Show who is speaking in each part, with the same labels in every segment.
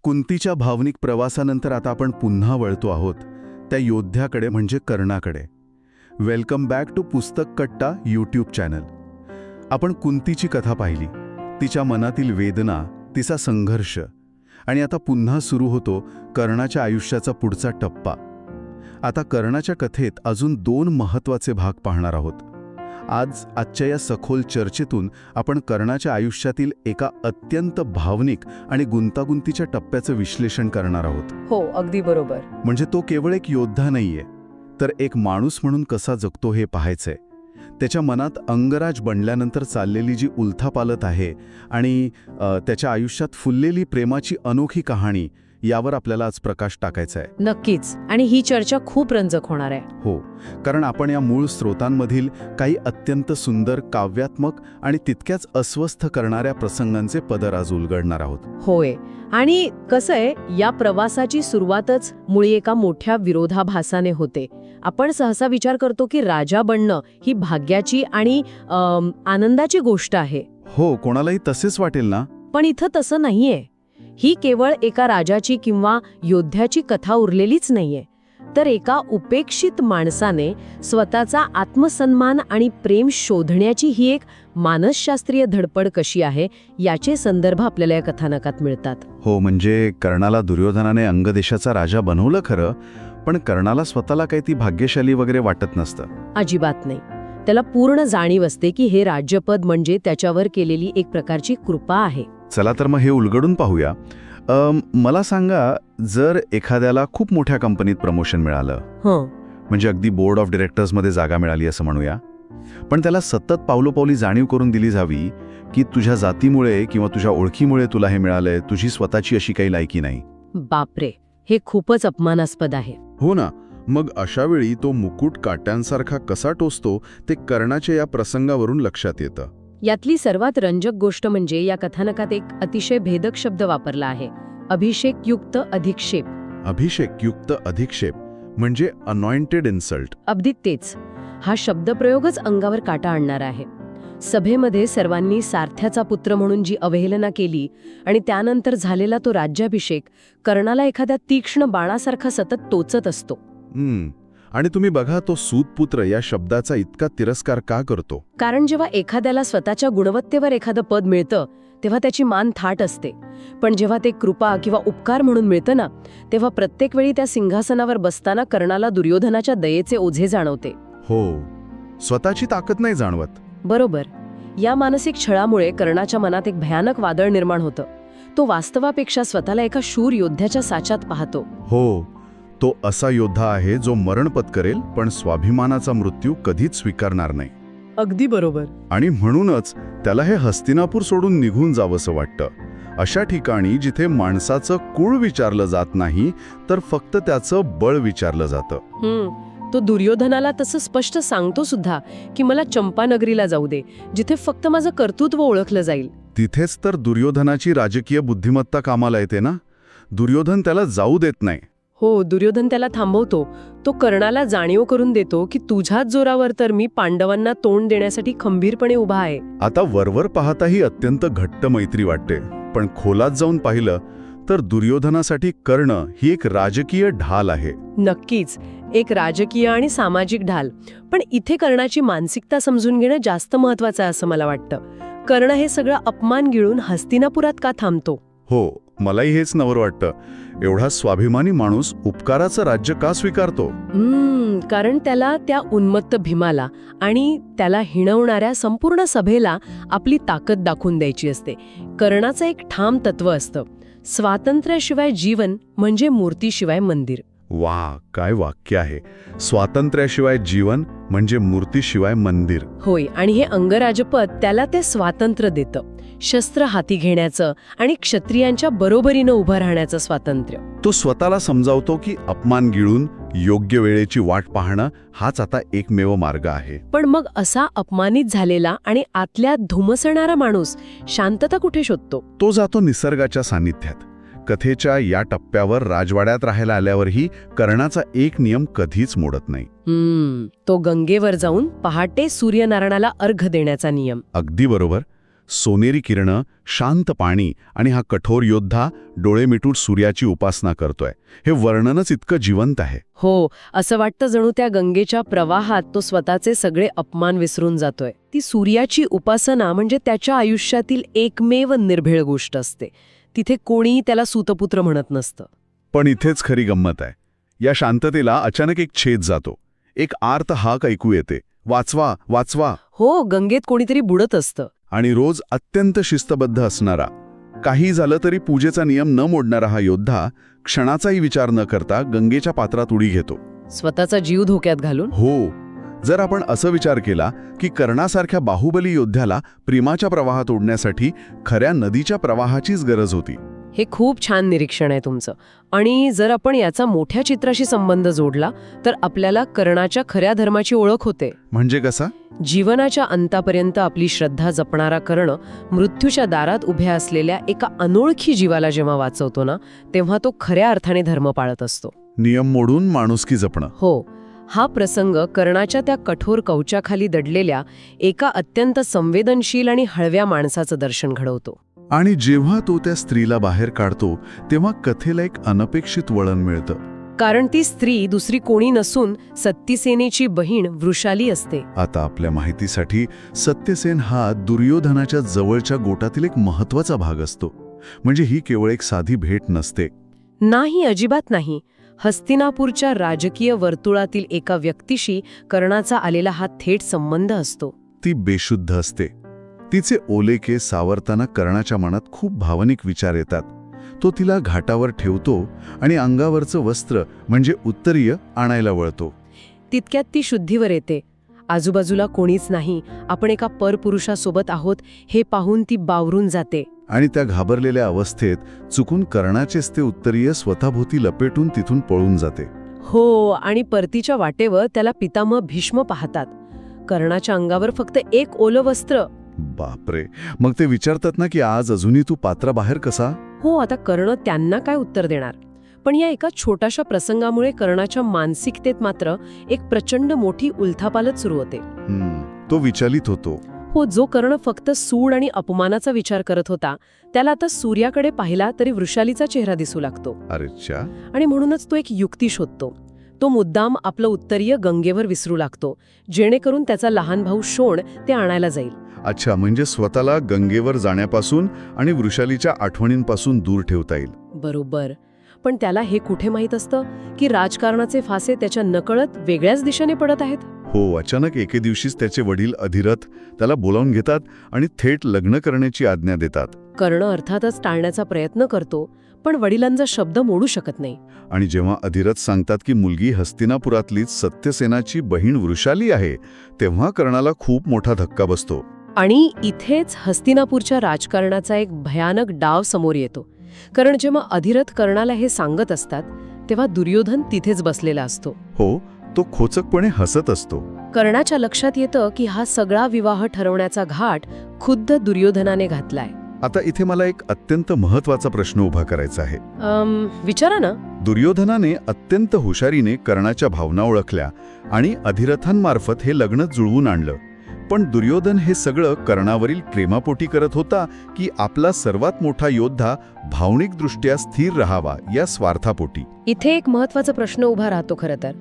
Speaker 1: कुंतीच्या भावनिक प्रवासानंतर आता आपण पुन्हा वळतो आहोत त्या योद्ध्याकडे, म्हणजे कर्णाकडे. वेलकम बॅक टू पुस्तक कट्टा यूट्यूब चॅनल. आपण कुंतीची कथा पाहिली, तिच्या मनातील वेदना, तिचा संघर्ष, आणि आता पुन्हा सुरू होतो कर्णाच्या आयुष्याचा पुढचा टप्पा. आता कर्णाच्या कथेत अजून 2 महत्त्वाचे भाग पाहणार आहोत. आजच्या या सखोल चर्चेतून आपण कर्णाच्या आयुष्यातील एका अत्यंत भावनिक आणि गुंतागुंतीच्या टप्प्याचं विश्लेषण करणार आहोत.
Speaker 2: हो, अगदी बरोबर.
Speaker 1: म्हणजे तो केवळ एक योद्धा नाहीये, तर एक माणूस म्हणून कसा जगतो हे पाहायचंय. त्याच्या मनात अंगराज बनल्यानंतर चाललेली जी उलथापालथ आहे आणि त्याच्या आयुष्यात फुललेली प्रेमाची अनोखी कहाणी, यावर आपल्याला आज प्रकाश टाकायचा आहे.
Speaker 2: नक्कीच. आणि ही चर्चा खूप रंजक होणार आहे.
Speaker 1: हो, कारण आपण या मूळ स्रोतांमधील काही अत्यंत सुंदर, काव्यात्मक आणि तितक्याच अस्वस्थ करणाऱ्या प्रसंगांचे पदर आज उलगडणार आहोत.
Speaker 2: होय. आणि कसं आहे, या प्रवासाची सुरुवातच मुळी एका मोठ्या विरोधाभासाने होते. आपण सहसा विचार करतो की राजा बनणं ही भाग्याची आणि आनंदाची गोष्ट आहे.
Speaker 1: हो, कोणालाही तसेच वाटेल ना.
Speaker 2: पण इथं तसं नाहीये. ही केवळ एका राजाची किंवा योद्ध्याची कथा उरलेलीच नाहीये, तर एका उपेक्षित माणसाने स्वतःचा आत्मसन्मान आणि प्रेम शोधण्याची ही एक मानसशास्त्रीय धडपड कशी आहे, याचे संदर्भ आपल्याला या कथानकात मिळतात.
Speaker 1: हो, म्हणजे कर्णाला दुर्योधनाने अंगदेशाचा राजा बनवलं खरं, पण कर्णाला स्वतःला काही ती भाग्यशाली वगैरे वाटत नसतं.
Speaker 2: अजिबात नाही. त्याला पूर्ण जाणीव असते की हे राज्यपद म्हणजे त्याच्यावर केलेली एक प्रकारची कृपा आहे.
Speaker 1: चला तर मग हे उलगडून पाहूया. मला सांगा, जर एखाद्याला खूप मोठ्या कंपनीत प्रमोशन मिळालं, म्हणजे अगदी बोर्ड ऑफ डायरेक्टर्समध्ये जागा मिळाली असं म्हणूया, पण त्याला सतत पावलोपावली जाणीव करून दिली जावी की तुझ्या जातीमुळे किंवा तुझ्या ओळखीमुळे तुला हे मिळालंय, तुझी स्वतःची अशी काही लायकी नाही.
Speaker 2: बापरे, हे खूपच अपमानास्पद आहे.
Speaker 1: हो ना. मग अशा वेळी तो मुकुट काट्यांसारखा कसा टोचतो ते कर्णाच्या या प्रसंगावरून लक्षात येतं.
Speaker 2: यातली सर्वात रंजक गोष्ट म्हणजे या कथानकात एक अतिशय भेदक शब्द वापरला आहे, अभिषेकयुक्त अधिक्षेप.
Speaker 1: अभिषेकयुक्त अधिक्षेप म्हणजे अनॉइंटेड इन्सल्ट.
Speaker 2: अगदी तेच. हा शब्दप्रयोगच अंगावर काटा आणणारा आहे. सभेमध्ये सर्वांनी सारथ्याचा पुत्र म्हणून जी अवहेलना केली आणि त्यानंतर झालेला तो राज्याभिषेक कर्णाला एखाद्या तीक्ष्ण बाणासारखा सतत टोचत असतो.
Speaker 1: आणि तुम्ही बघा, तो सूतपुत्र या शब्दाचा इतका तिरस्कार का करतो?
Speaker 2: कारण जेव्हा एखाद्याला स्वतःच्या गुणवत्तेवर एखादं पद मिळतं तेव्हा त्याची मान थाट असते, पण जेव्हा ते कृपा किंवा उपकार म्हणून मिळतं ना, तेव्हा प्रत्येक वेळी त्या सिंहासनावर बसताना कर्णाला दुर्योधनाच्या दयेचे ओझे जाणवते.
Speaker 1: हो, स्वतःची ताकद नाही जाणवत.
Speaker 2: बरोबर. या मानसिक छळामुळे कर्णाच्या मनात एक भयानक वादळ निर्माण होतं. तो वास्तवापेक्षा स्वतःला एका शूर योद्ध्याच्या साच्यात पाहतो.
Speaker 1: हो, तो असा योद्धा आहे जो मरण पत्करेल पण स्वाभिमानाचा मृत्यू कधीच स्वीकारणार नाही.
Speaker 2: अगदी बरोबर.
Speaker 1: आणि म्हणूनच त्याला हे हस्तिनापूर सोडून निघून जावंसं वाटतं. अशा ठिकाणी जिथे माणसाचं कुळ विचारलं जात नाही, तर फक्त त्याचं बळ विचारलं जातं.
Speaker 2: तो दुर्योधनाला तसं स्पष्ट सांगतो सुद्धा की मला चंपानगरीला जाऊ दे, जिथे फक्त माझं कर्तृत्व ओळखलं जाईल.
Speaker 1: तिथेच तर दुर्योधनाची राजकीय बुद्धिमत्ता कामाला येते ना. दुर्योधन त्याला जाऊ देत नाही.
Speaker 2: हो, दुर्योधन त्याला थांबवतो. तो कर्णाला जाणीव करून देतो की तुझ्याच जोरावर तर मी पांडवांना तोंड देण्यासाठी खंबीरपणे उभा आहे.
Speaker 1: आता वरवर पाहता ही अत्यंत घट्ट मैत्री वाटते, पण खोलात जाऊन पाहिलं तर दुर्योधनासाठी कर्ण ही एक राजकीय ढाल आहे.
Speaker 2: नक्कीच, एक राजकीय आणि सामाजिक ढाल. पण इथे कर्णाची मानसिकता समजून घेणं जास्त महत्वाचं आहे असं मला वाटतं. कर्ण हे सगळं अपमान गिळून हस्तिनापुरात का थांबतो?
Speaker 1: हो, मलाही हेच नवल वाटतं. एवढा स्वाभिमानी माणूस उपकाराचं राज्य का स्वीकारतो?
Speaker 2: कारण त्याला त्या उन्मत्त भीमाला आणि त्याला हिणवणाऱ्या संपूर्ण सभेला आपली ताकद दाखवून द्यायची असते. कर्णाचं एक ठाम तत्व असतं, स्वातंत्र्याशिवाय जीवन म्हणजे मूर्तीशिवाय मंदिर.
Speaker 1: वा, काय वाक्य आहे. स्वातंत्र्याशिवाय जीवन म्हणजे मूर्तीशिवाय मंदिर.
Speaker 2: होय. आणि हे अंगराजपद त्याला ते स्वातंत्र्य देतं, शस्त्र हाती घेण्याचं आणि क्षत्रियांच्या बरोबरीनं उभं राहण्याचं स्वातंत्र्य.
Speaker 1: तो स्वतःला समजावतो की अपमान गिळून योग्य वेळेची वाट पाहणं हाच आता एकमेव मार्ग आहे.
Speaker 2: पण मग असा अपमानित झालेला आणि आतल्यात धुमसणारा माणूस शांतता कुठे शोधतो?
Speaker 1: तो जातो निसर्गाच्या सानिध्यात. कथेच्या या टप्प्यावर राजवाड्यात राहायला आल्यावरही कर्णाचा एक नियम कधीच मोडत नाही.
Speaker 2: तो गंगेवर जाऊन पहाटे सूर्यनारायणाला अर्घ देण्याचा नियम.
Speaker 1: अगदी बरोबर. सोनेरी किरणं, शांत पाणी आणि हा कठोर योद्धा डोळे मिटून सूर्याची उपासना करतोय. हे वर्णनच इतकं जिवंत आहे.
Speaker 2: हो, असं वाटतं जणू त्या गंगेच्या प्रवाहात तो स्वतःचे सगळे अपमान विसरून जातोय. ती सूर्याची उपासना म्हणजे त्याच्या आयुष्यातील एकमेव निर्भीळ गोष्ट असते. तिथे कोणीही त्याला सूतपुत्र म्हणत नसतं.
Speaker 1: पण इथेच खरी गंमत आहे. या शांततेला अचानक एक छेद जातो. एक आर्त हाक ऐकू येते, वाचवा वाचवा.
Speaker 2: हो, गंगेत कोणीतरी बुडत असतं.
Speaker 1: आणि रोज अत्यंत शिस्तबद्ध असणारा, काही झालं तरी पूजेचा नियम न मोडणारा हा योद्धा क्षणाचाही विचार न करता गंगेच्या पात्रात उडी घेतो.
Speaker 2: स्वतःचा जीव धोक्यात घालून.
Speaker 1: हो, जर आपण असं विचार केला की कर्णासारख्या बाहुबली योद्ध्याला प्रेमाच्या प्रवाहात ओढण्यासाठी खऱ्या नदीच्या प्रवाहाचीच गरज होती.
Speaker 2: हे खूप छान निरीक्षण आहे तुमचं. आणि जर आपण याचा मोठ्या चित्राशी संबंध जोडला तर आपल्याला कर्णाच्या खऱ्या धर्माची ओळख होते.
Speaker 1: म्हणजे कसा?
Speaker 2: जीवनाच्या अंतापर्यंत आपली श्रद्धा जपणारा कर्ण मृत्यूच्या दारात उभ्या असलेल्या एका अनोळखी जीवाला जेव्हा वाचवतो ना, तेव्हा तो खऱ्या अर्थाने धर्म पाळत असतो.
Speaker 1: नियम मोडून माणुसकी जपणं.
Speaker 2: हो, हा प्रसंग कर्णाच्या त्या कठोर कवचाखाली दडलेल्या एका अत्यंत संवेदनशील आणि हळव्या माणसाचं दर्शन घडवतो.
Speaker 1: आणि जेव्हा तो त्या स्त्रीला बाहेर काढतो तेव्हा कथेला एक अनपेक्षित वळण मिळतं.
Speaker 2: कारण ती स्त्री दुसरी कोणी नसून सत्यसेनेची बहीण वृषाली असते.
Speaker 1: आता आपल्या माहितीसाठी सत्यसेन हा दुर्योधनाच्या जवळच्या गोटातील एक महत्वाचा भाग असतो. म्हणजे ही केवळ एक साधी भेट नसते.
Speaker 2: नाही, अजिबात नाही. हस्तिनापूरच्या राजकीय वर्तुळातील एका व्यक्तीशी कर्णाचा आलेला हा थेट संबंध असतो.
Speaker 1: ती बेशुद्ध असते. तिचे ओले केस सावरताना कर्णाच्या मनात खूप भावनिक विचार येतात. तो तिला घाटावर ठेवतो आणि अंगावरचं वस्त्र म्हणजे उत्तरीय आणायला वळतो.
Speaker 2: तितक्यात ती शुद्धीवर येते. आजूबाजूला कोणीच नाही, आपण एका परपुरुषासोबत आहोत हे पाहून ती बावरून जाते.
Speaker 1: आणि त्या घाबरलेल्या अवस्थेत चुकून कर्णाचेच ते उत्तरीय स्वतःभोवती लपेटून तिथून पळून जाते.
Speaker 2: हो, आणि परतीच्या वाटेवर त्याला पितामह भीष्म पाहतात. कर्णाच्या अंगावर फक्त एक ओलं वस्त्र.
Speaker 1: बापरे. मग ते विचारतात ना की आज अजूनही तू पात्राबाहेर कसा?
Speaker 2: हो, आता कर्ण त्यांना काय उत्तर देणार? पण या एका छोट्याशा प्रसंगामुळे कर्णाच्या मानसिकतेत मात्र एक प्रचंड मोठी उलथापालथ सुरू होते.
Speaker 1: तो विचलित होतो.
Speaker 2: हो, जो कर्ण फक्त सूड आणि अपमानाचा विचार करत होता त्याला आता सूर्याकडे पाहिला तरी वृषालीचा चेहरा दिसू लागतो.
Speaker 1: अरेच्छा.
Speaker 2: आणि म्हणूनच तो एक युक्ती शोधतो. तो मुद्दाम आपलं उत्तरीय गंगेवर विसरू लागतो जेणेकरून त्याचा लहान भाऊ शोण ते आणायला जाईल.
Speaker 1: अच्छा, म्हणजे स्वतःला गंगेवर जाण्यापासून आणि वृषालीच्या आठवणींपासून दूर ठेवता येईल.
Speaker 2: बरोबर. पण त्याला हे कुठे माहीत असतं की राजकारणाचे फासे त्याच्या नकळत वेगळ्याच दिशेने पडत आहेत.
Speaker 1: हो, अचानक एके दिवशीच त्याचे वडील अधिरथ त्याला बोलावून घेतात आणि थेट लग्न करण्याची आज्ञा देतात.
Speaker 2: कर्ण अर्थातच टाळण्याचा प्रयत्न करतो, पण वडिलांचा शब्द मोडू शकत नाही.
Speaker 1: आणि जेव्हा अधिरथ सांगतात की मुलगी हस्तिनापुरातलीच सत्यसेनाची बहीण वृषाली आहे, तेव्हा कर्णाला खूप मोठा धक्का बसतो.
Speaker 2: आणि इथेच हस्तिनापूरच्या राजकारणाचा एक भयानक डाव समोर येतो. कारण जेव्हा अधिरथ कर्णाला हे सांगत असतात तेव्हा दुर्योधन तिथेच बसलेला असतो.
Speaker 1: हो, तो खोचकपणे हसत असतो.
Speaker 2: कर्णाच्या लक्षात येतं की हा सगळा विवाह ठरवण्याचा घाट खुद्द दुर्योधनाने घातलाय.
Speaker 1: आता इथे मला एक अत्यंत महत्वाचा प्रश्न उभा करायचा आहे.
Speaker 2: विचारा ना.
Speaker 1: दुर्योधनाने अत्यंत हुशारीने कर्णाच्या भावना ओळखल्या आणि अधिरथांमार्फत हे लग्न जुळवून आणलं. पण दुर्योधन हे सगळं कर्णावरील प्रेमापोटी करत होता की आपला सर्वात मोठा योद्धा भावनिकदृष्ट्या स्थिर राहावा या स्वार्थापोटी?
Speaker 2: इथे एक महत्वाचा प्रश्न उभा राहतो. खरं तर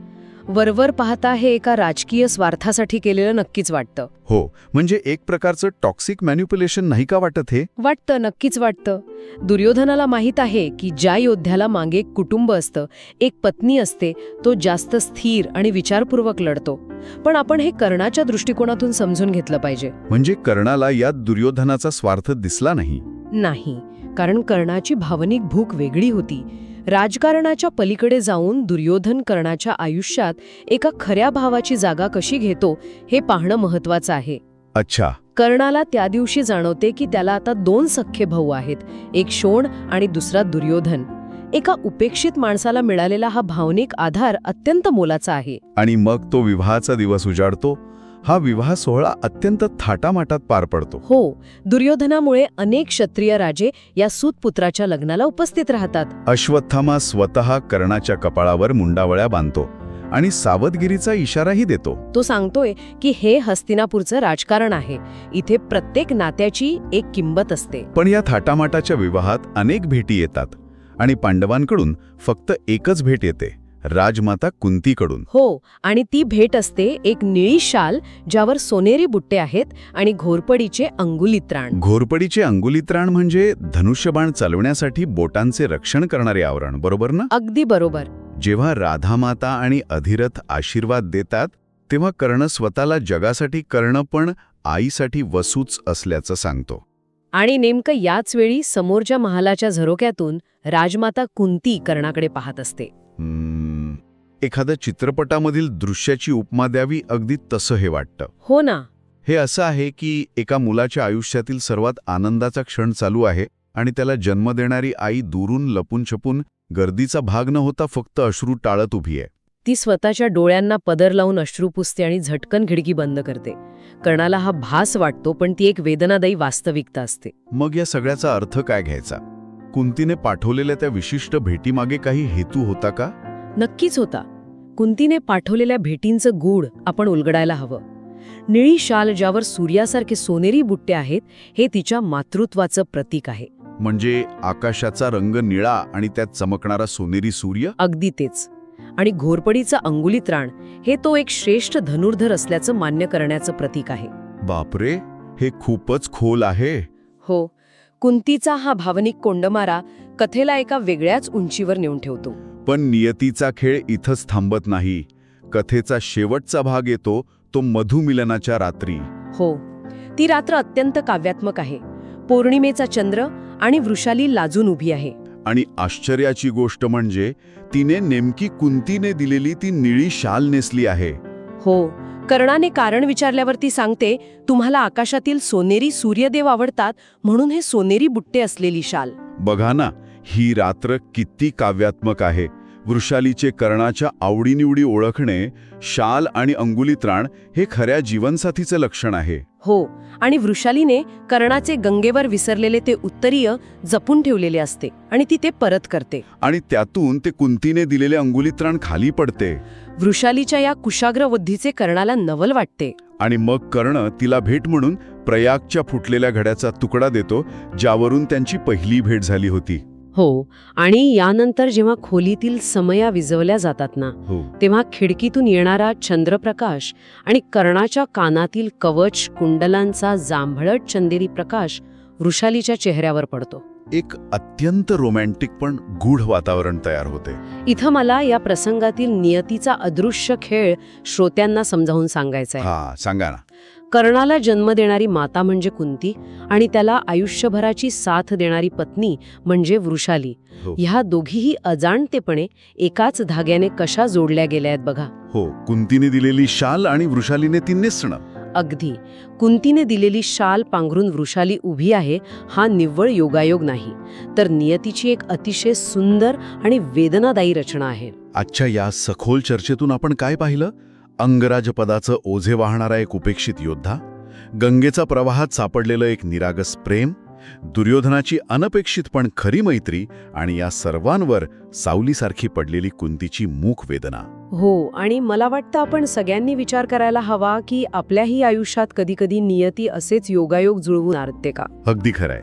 Speaker 2: वरवर पाहता हे एका राजकीय स्वार्थासाठी केलेलं नक्कीच वाटतं.
Speaker 1: हो, म्हणजे एक प्रकारचं टॉक्सिक मॅन्युप्युलेशन नाही का वाटत? हे
Speaker 2: वाटतं, नक्कीच वाटतं. दुर्योधनाला माहीत आहे की ज्या योद्ध्याला मागे एक कुटुंब असतं, एक पत्नी असते, तो जास्त स्थिर आणि विचारपूर्वक लढतो. पण आपण हे कर्णाच्या दृष्टिकोनातून समजून घेतलं पाहिजे.
Speaker 1: म्हणजे कर्णाला यात दुर्योधनाचा स्वार्थ दिसला नाही?
Speaker 2: नाही, कारण कर्णाची भावनिक भूक वेगळी होती. राजकारणाच्या पलीकडे जाऊन दुर्योधन कर्णाच्या आयुष्यात एका खऱ्या भावाची जागा कशी घेतो हे पाहणं महत्वाचं आहे.
Speaker 1: अच्छा.
Speaker 2: कर्णाला त्या दिवशी जाणवते की त्याला आता 2 सख्खे भाऊ आहेत, एक शोण आणि दुसरा दुर्योधन. एका उपेक्षित माणसाला मिळालेला हा भावनिक आधार अत्यंत मोलाचा आहे.
Speaker 1: आणि मग तो विवाहाचा दिवस उजाडतो. हा विवाह सोहळा अत्यंत थाटामाटात पार पडतो.
Speaker 2: हो, दुर्योधनामुळे अनेक क्षत्रिय राजे या सूतपुत्राच्या लग्नाला उपस्थित राहतात.
Speaker 1: अश्वत्थामा स्वतः कर्णाच्या कपाळावर मुंडावळ्या बांधतो आणि सावधगिरीचा इशाराही देतो.
Speaker 2: तो सांगतोय की हे हस्तिनापूरचं राजकारण आहे, इथे प्रत्येक नात्याची एक किंमत असते.
Speaker 1: पण या थाटामाटाच्या विवाहात अनेक भेटी येतात आणि पांडवांकडून फक्त एकच भेट येते, राजमाता कुंतीकडून.
Speaker 2: हो, आणि ती भेट असते एक निळी शाल ज्यावर सोनेरी बुट्टे आहेत आणि घोरपडीचे अंगुलीत्राण.
Speaker 1: घोरपडीचे अंगुलीत्राण म्हणजे धनुष्यबाण चालवण्यासाठी बोटांचे रक्षण करणारे आवरण, बरोबर ना?
Speaker 2: अगदी बरोबर.
Speaker 1: जेव्हा राधामाता आणि अधिरथ आशीर्वाद देतात तेव्हा कर्ण स्वतःला जगासाठी कर्ण पण आईसाठी वसूच असल्याचं सांगतो.
Speaker 2: आणि नेमकं याच वेळी समोरच्या महालाच्या झरोक्यातून राजमाता कुंती कर्णाकडे पाहत असते.
Speaker 1: एखाद्या चित्रपटामधील दृश्याची उपमा द्यावी अगदी तसं हे वाटतं.
Speaker 2: हो ना.
Speaker 1: हे असं आहे की एका मुलाच्या आयुष्यातील सर्वात आनंदाचा क्षण चालू आहे आणि त्याला जन्म देणारी आई दुरून लपून छपून गर्दीचा भाग न होता फक्त अश्रू टाळत उभी आहे.
Speaker 2: ती स्वतःच्या डोळ्यांना पदर लावून अश्रू पुसते आणि झटकन खिडकी बंद करते. कर्णाला हा भास वाटतो, पण ती एक वेदनादायी वास्तविकता असते.
Speaker 1: मग या सगळ्याचा अर्थ काय घ्यायचा? कुंतीने पाठवलेल्या त्या विशिष्ट भेटीमागे काही हेतू होता का?
Speaker 2: नक्कीच होता. कुंतीने पाठवलेल्या भेटींचं गूढ आपण उलगडायला हवं. निळी शाल ज्यावर सूर्यासारखे सोनेरी बुट्टे आहेत हे तिच्या मातृत्वाचं प्रतीक आहे.
Speaker 1: म्हणजे आकाशाचा रंग निळा आणि त्यात चमकणारा सोनेरी सूर्य?
Speaker 2: अगदी तेच. आणि घोरपडीचं अंगुलीत्राण हे तो एक श्रेष्ठ धनुर्धर असल्याचं मान्य करण्याचं प्रतीक आहे.
Speaker 1: बापरे, हे खूपच खोल आहे.
Speaker 2: हो, कुंतीचा हा भावनिक कोंडमारा कथेला एका वेगळ्याच उंचीवर नेऊन ठेवतो.
Speaker 1: पण नियतीचा खेळ इथंच थांबत नाही. कथेचा शेवटचा भाग येतो तो मधुमिलनाच्या रात्री.
Speaker 2: हो, ती रात्र अत्यंत काव्यात्मक आहे. पौर्णिमेचा चंद्र आणि वृषाली लाजून उभी आहे.
Speaker 1: आणि आश्चर्याची गोष्ट म्हणजे तिने नेमकी कुंतीने दिलेली ती निळी शाल नेसली आहे.
Speaker 2: हो, कर्णाने कारण विचारल्यावर ती सांगते, तुम्हाला आकाशातील सोनेरी सूर्यदेव आवडतात म्हणून हे सोनेरी बुट्टे असलेली शाल.
Speaker 1: बघा ना, ही रात्र किती काव्यात्मक आहे. वृषालीचे कर्णाच्या आवडीनिवडी ओळखणे, शाल आणि अंगुलीत्राण हे खऱ्या जीवनसाथीचं लक्षण आहे.
Speaker 2: हो, आणि वृषालीने कर्णाचे गंगेवर विसरलेले ते उत्तरीय जपून ठेवलेले असते आणि ती ते परत करते.
Speaker 1: आणि त्यातून ते कुंतीने दिलेले अंगुलीत्राण खाली पडते.
Speaker 2: वृषालीच्या या कुशाग्र बुद्धीचे कर्णाला नवल वाटते.
Speaker 1: आणि मग कर्ण तिला भेट म्हणून प्रयागच्या फुटलेल्या घड्याचा तुकडा देतो, ज्यावरून त्यांची पहिली भेट झाली होती.
Speaker 2: हो, आणि यानंतर जेव्हा खोलीतील समया विझवल्या जातात ना, तेव्हा खिडकीतून येणारा चंद्रप्रकाश आणि कर्णाच्या कानातील कवच कुंडलांचा जांभळट चंदेरी प्रकाश वृषालीच्या चेहऱ्यावर पडतो.
Speaker 1: एक अत्यंत रोमॅन्टिक पण गूढ वातावरण तयार होते.
Speaker 2: इथं मला या प्रसंगातील नियतीचा अदृश्य खेळ श्रोत्यांना समजावून सांगायचा आहे.
Speaker 1: हा, सांगा ना.
Speaker 2: कर्णाला जन्म देणारी माता म्हणजे कुंती आणि त्याला आयुष्यभराची साथ देणारी पत्नी म्हणजे वृषाली. ह्या दोघीही अजाणतेपणे एकाच धाग्याने कशा जोडल्या गेल्या आहेत बघा.
Speaker 1: हो, कुंतीने दिलेली शाल आणि वृषालीने ती नेसणं.
Speaker 2: अगदी. कुंतीने दिलेली शाल पांघरून वृषाली उभी आहे हा निव्वळ योगायोग नाही, तर नियतीची एक अतिशय सुंदर आणि वेदनादायी रचना आहे.
Speaker 1: आजच्या या सखोल चर्चेतून आपण काय पाहिलं? अंगराजपदाचं ओझे वाहणारा एक उपेक्षित योद्धा, गंगेचा प्रवाहात सापडलेलं एक निरागस प्रेम, दुर्योधनाची अनपेक्षित पण खरी मैत्री आणि या सर्वांवर सावलीसारखी पडलेली कुंतीची मूक वेदना.
Speaker 2: हो, आणि मला वाटतं आपण सगळ्यांनी विचार करायला हवा की आपल्याही आयुष्यात कधीकधी नियती असेच योगायोग जुळवून आणते का?
Speaker 1: अगदी खरंय.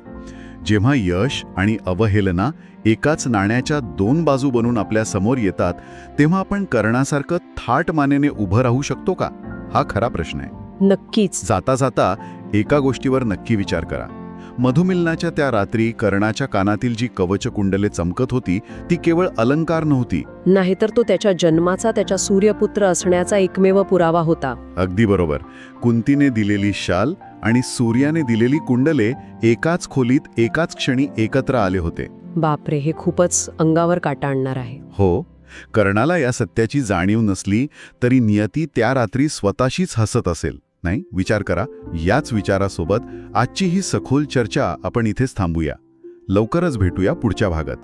Speaker 1: जेव्हा यश आणि अवहेलना एकाच नाण्याच्या दोन बाजू बनून आपल्या समोर येतात, तेव्हा आपण कर्णासारखं थाट मानेने उभं राहू शकतो का? हा खरा प्रश्न आहे.
Speaker 2: नक्कीच.
Speaker 1: जाता जाता एका गोष्टीवर नक्की विचार करा. मधुमिलनाच्या त्या रात्री कर्णाच्या कानातील जी कवचकुंडले चमकत होती ती केवळ अलंकार नव्हती,
Speaker 2: नाहीतर तो त्याच्या जन्माचा, त्याच्या सूर्यपुत्र असण्याचा एकमेव पुरावा होता.
Speaker 1: अगदी बरोबर. कुंतीने दिलेली शाल आणि सूर्याने दिलेली कुंडले एकाच खोलीत एकाच क्षणी एकत्र आले होते.
Speaker 2: बापरे, हे खूपच अंगावर काटा आणणार आहे.
Speaker 1: हो, कर्णाला या सत्याची जाणीव नसली तरी नियती त्या रात्री स्वतःशीच हसत असेल, नाही? विचार करा. याच विचारासोबत आजची ही सखोल चर्चा आपण इथेच थांबूया. लवकरच भेटूया पुढच्या भागात.